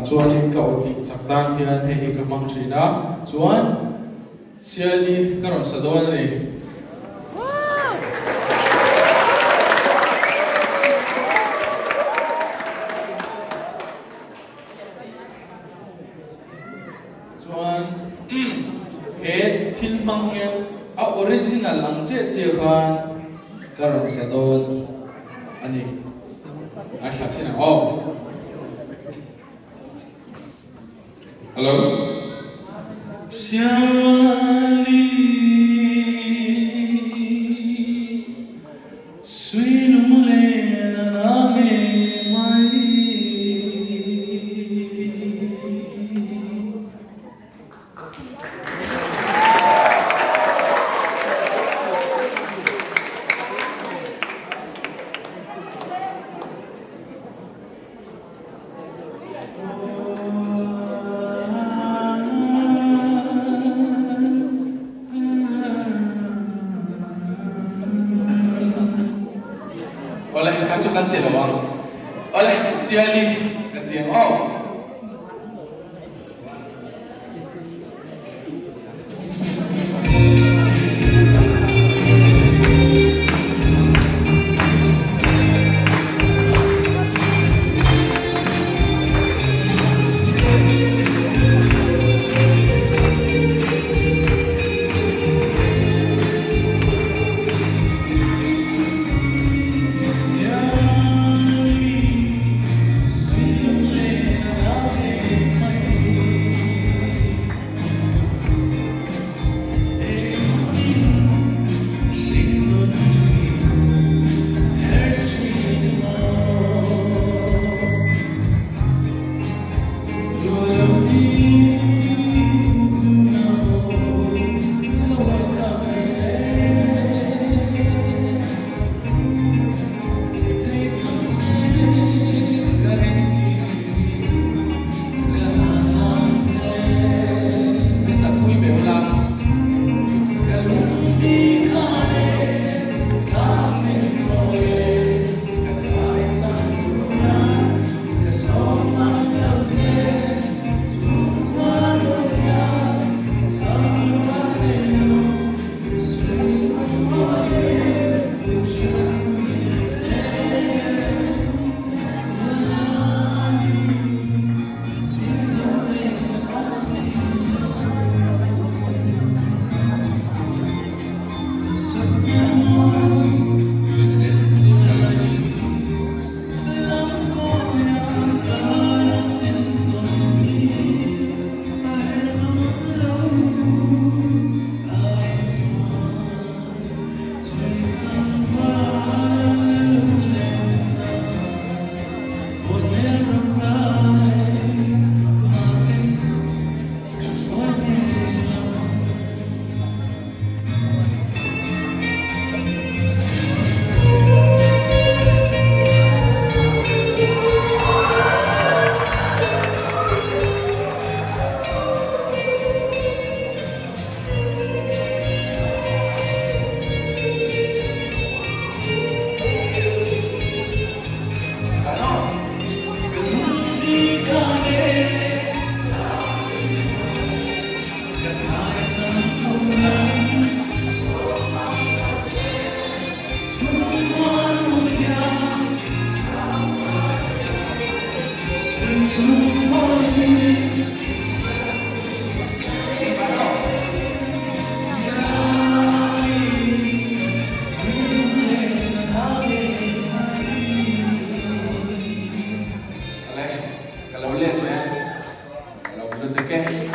chuan in ka ti chakdan hian hei ka mang thina chuan siani ka ron sadon ni chuan he thil mang hian a original ang che khan ka ron sadon ani a thasina hello siani suinum lena name mai oleh kacu kantin awang oleh siali kantin kalau lihat ya kalau begitu